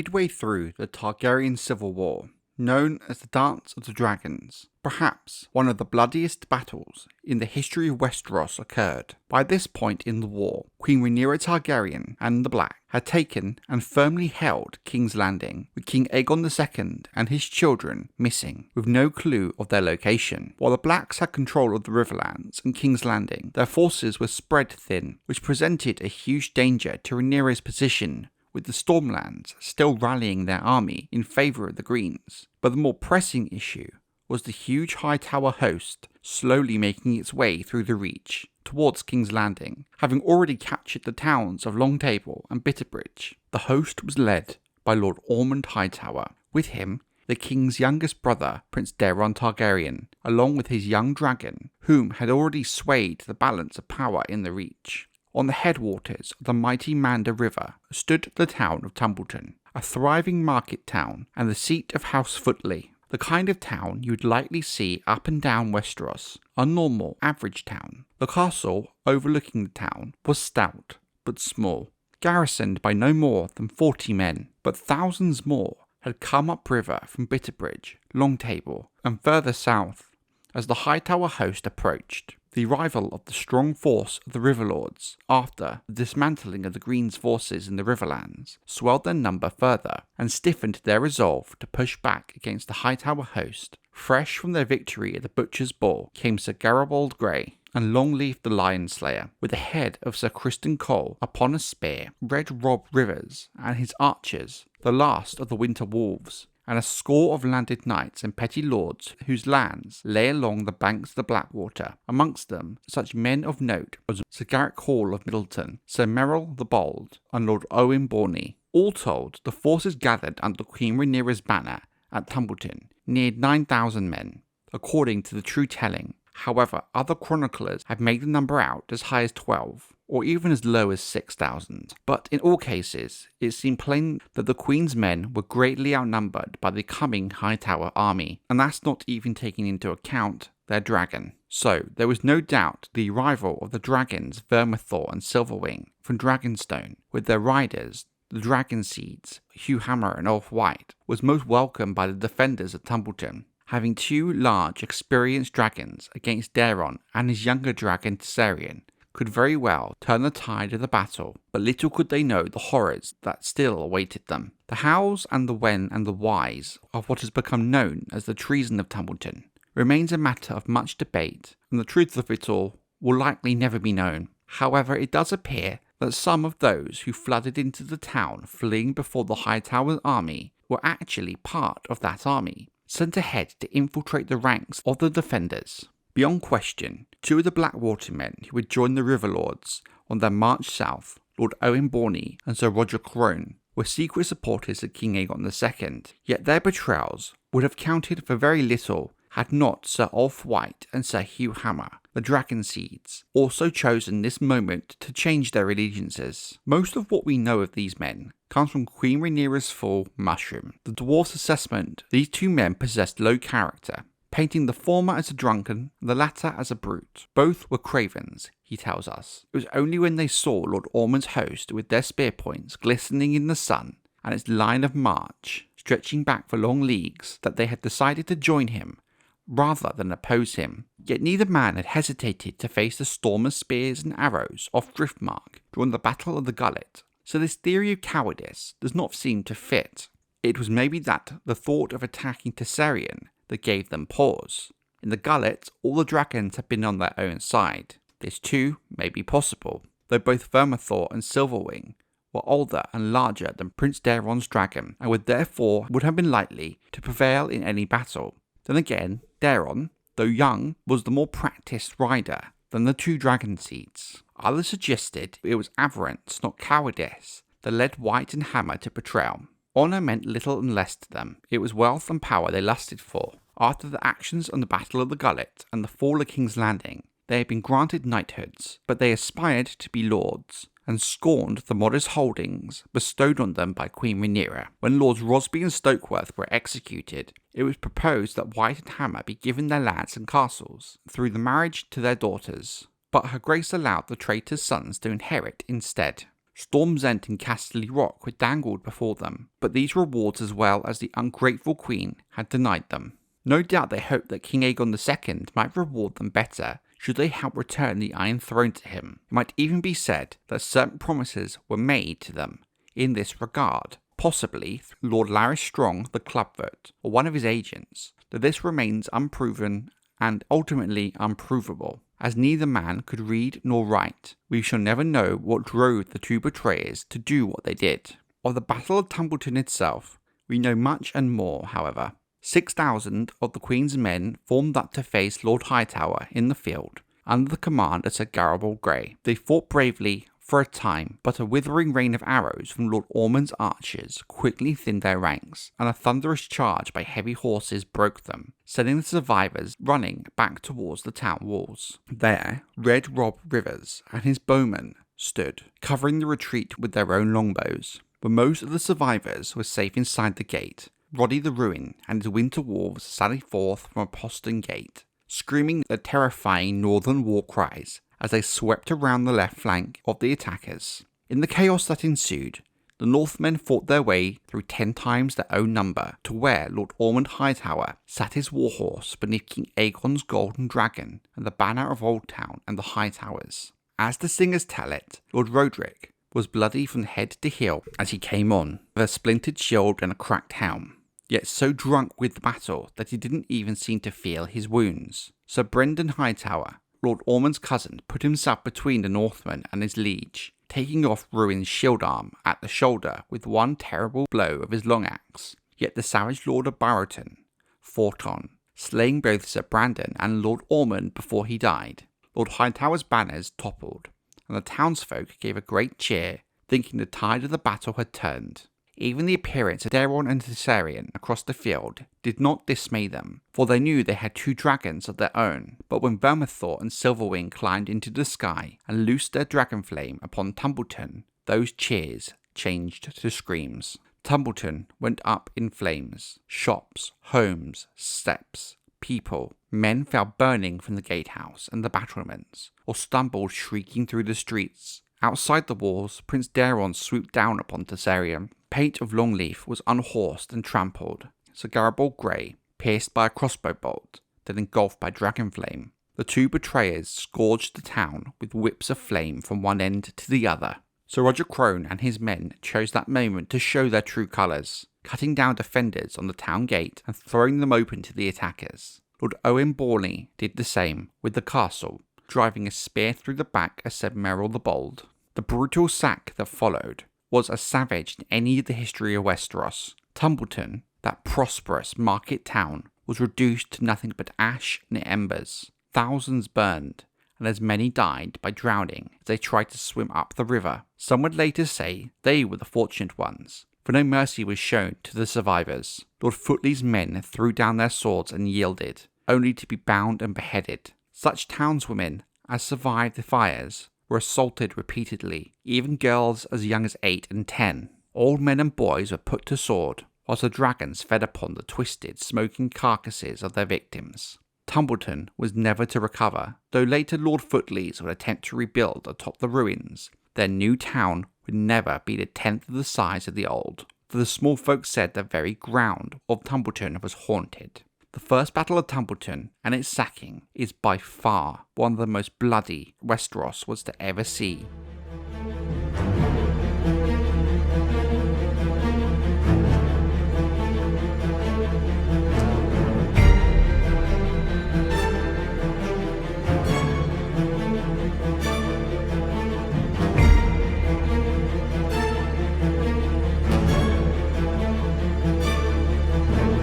midway through the Targaryen Civil War, known as the Dance of the Dragons. Perhaps one of the bloodiest battles in the history of Westeros occurred. By this point in the war, Queen Rhaenyra Targaryen and the Black had taken and firmly held King's Landing, with King Aegon II and his children missing, with no clue of their location. While the Blacks had control of the Riverlands and King's Landing, their forces were spread thin, which presented a huge danger to Rhaenyra's position, with the Stormlands still rallying their army in favour of the Greens. But the more pressing issue was the huge Hightower host slowly making its way through the Reach towards King's Landing, having already captured the towns of Longtable and Bitterbridge. The host was led by Lord Ormond Hightower, with him the king's youngest brother, Prince Daeron Targaryen, along with his young dragon, whom had already swayed the balance of power in the Reach. On the headwaters of the mighty Manda River stood the town of Tumbleton, a thriving market town and the seat of House Footley, the kind of town you'd likely see up and down Westeros, a normal, average town. The castle overlooking the town was stout but small, garrisoned by no more than 40 men, but thousands more had come upriver from Bitterbridge, Longtable, and further south as the Hightower host approached. The arrival of the strong force of the Riverlords after the dismantling of the Greens' forces in the Riverlands swelled their number further and stiffened their resolve to push back against the Hightower host. Fresh from their victory at the Butcher's Ball came Sir Garibald Grey and Longleaf the Lion Slayer, with the head of Sir Criston Cole upon a spear, Red Rob Rivers and his archers, the last of the Winter Wolves, and a score of landed knights and petty lords whose lands lay along the banks of the Blackwater, amongst them such men of note as Sir Garrick Hall of Middleton, Sir Merrill the Bold, and Lord Owen Borney. All told, the forces gathered under Queen Rhaenyra's banner at Tumbleton neared 9,000 men, according to the true telling. However, other chroniclers have made the number out as high as 12, or even as low as 6,000. But in all cases, it seemed plain that the Queen's men were greatly outnumbered by the coming Hightower army, and that's not even taking into account their dragon. So, there was no doubt the arrival of the dragons Vermithor and Silverwing from Dragonstone, with their riders, the Dragonseeds, Hugh Hammer and Ulf White, was most welcome by the defenders of Tumbleton. Having two large, experienced dragons against Daeron and his younger dragon Tessarion could very well turn the tide of the battle, but little could they know the horrors that still awaited them. The hows and the when and the whys of what has become known as the treason of Tumbleton remains a matter of much debate, and the truth of it all will likely never be known. However, it does appear that some of those who flooded into the town fleeing before the Hightower army were actually part of that army, sent ahead to infiltrate the ranks of the defenders. Beyond question, two of the Blackwater men who had joined the Riverlords on their march south, Lord Owen Borney and Sir Roger Crone, were secret supporters of King Aegon II, yet their betrayals would have counted for very little had not Sir Ulf White and Sir Hugh Hammer, the Dragonseeds, also chosen this moment to change their allegiances. Most of what we know of these men comes from Queen Rhaenyra's full Mushroom. The dwarf's assessment, these two men possessed low character, painting the former as a drunken, the latter as a brute. Both were cravens, he tells us. It was only when they saw Lord Ormond's host with their spear points glistening in the sun and its line of march stretching back for long leagues that they had decided to join him rather than oppose him. Yet neither man had hesitated to face the storm of spears and arrows off Driftmark during the Battle of the Gullet, so this theory of cowardice does not seem to fit. It was maybe that the thought of attacking Tessarion that gave them pause. In the Gullet, all the dragons had been on their own side. This too may be possible, though both Vermithor and Silverwing were older and larger than Prince Daeron's dragon, and would therefore have been likely to prevail in any battle. Then again, Daeron, though young, was the more practiced rider than the two Dragonseeds. Others suggested it was avarice, not cowardice, that led White and Hammer to Betrayal. Honour meant little and less to them. It was wealth and power they lusted for. After the actions on the Battle of the Gullet and the fall of King's Landing, they had been granted knighthoods, but they aspired to be lords, and scorned the modest holdings bestowed on them by Queen Rhaenyra. When Lords Rosby and Stokeworth were executed, it was proposed that White and Hammer be given their lands and castles through the marriage to their daughters, but Her Grace allowed the traitors' sons to inherit instead. Storm's End and Casterly Rock were dangled before them, but these rewards as well as the ungrateful queen had denied them. No doubt they hoped that King Aegon II might reward them better should they help return the Iron Throne to him. It might even be said that certain promises were made to them in this regard, possibly through Lord Larys Strong the Clubfoot or one of his agents, though this remains unproven and ultimately unprovable. As neither man could read nor write, we shall never know what drove the two betrayers to do what they did. Of the Battle of Tumbleton itself, we know much and more, however. 6,000 of the Queen's men formed up to face Lord Hightower in the field, under the command of Sir Garibald Grey. They fought bravely for a time, but a withering rain of arrows from Lord Ormond's archers quickly thinned their ranks, and a thunderous charge by heavy horses broke them, sending the survivors running back towards the town walls. There, Red Rob Rivers and his bowmen stood, covering the retreat with their own longbows. But most of the survivors were safe inside the gate. Roddy the Ruin and his winter wolves sallied forth from a postern gate, screaming their terrifying northern war cries as they swept around the left flank of the attackers. In the chaos that ensued, the Northmen fought their way through 10 times their own number to where Lord Ormond Hightower sat his warhorse beneath King Aegon's golden dragon and the banner of Oldtown and the Hightowers. As the singers tell it, Lord Roderick was bloody from head to heel as he came on, with a splintered shield and a cracked helm, yet so drunk with the battle that he didn't even seem to feel his wounds. Sir Brendan Hightower, Lord Ormond's cousin, put himself between the Northman and his liege, taking off Ruin's shield arm at the shoulder with one terrible blow of his long axe. Yet the savage Lord of Barrowton fought on, slaying both Sir Brandon and Lord Ormond before he died. Lord Hightower's banners toppled, and the townsfolk gave a great cheer, thinking the tide of the battle had turned. Even the appearance of Daeron and Targaryen across the field did not dismay them, for they knew they had 2 dragons of their own. But when Vermithor and Silverwing climbed into the sky and loosed their dragon flame upon Tumbleton, those cheers changed to screams. Tumbleton went up in flames. Shops, homes, steps, people, men fell burning from the gatehouse and the battlements, or stumbled shrieking through the streets. Outside the walls, Prince Daeron swooped down upon Targaryen. Pate of Longleaf was unhorsed and trampled. Sir Garibald Grey, pierced by a crossbow bolt, then engulfed by dragon flame. The 2 betrayers scourged the town with whips of flame from one end to the other. Sir Roger Crone and his men chose that moment to show their true colours, cutting down defenders on the town gate and throwing them open to the attackers. Lord Owen Borley did the same with the castle, driving a spear through the back of Sir Merrill the Bold. The brutal sack that followed was as savage in any of the history of Westeros. Tumbleton, that prosperous market town, was reduced to nothing but ash and embers. Thousands burned, and as many died by drowning as they tried to swim up the river. Some would later say they were the fortunate ones, for no mercy was shown to the survivors. Lord Footley's men threw down their swords and yielded, only to be bound and beheaded. Such townswomen as survived the fires were assaulted repeatedly, even girls as young as 8 and 10. Old men and boys were put to sword, whilst the dragons fed upon the twisted, smoking carcasses of their victims. Tumbleton was never to recover, though later Lord Footley's would attempt to rebuild atop the ruins. Their new town would never be the 10th of the size of the old, for the small folk said the very ground of Tumbleton was haunted. The First Battle of Tumbleton and its sacking is by far one of the most bloody Westeros was to ever see.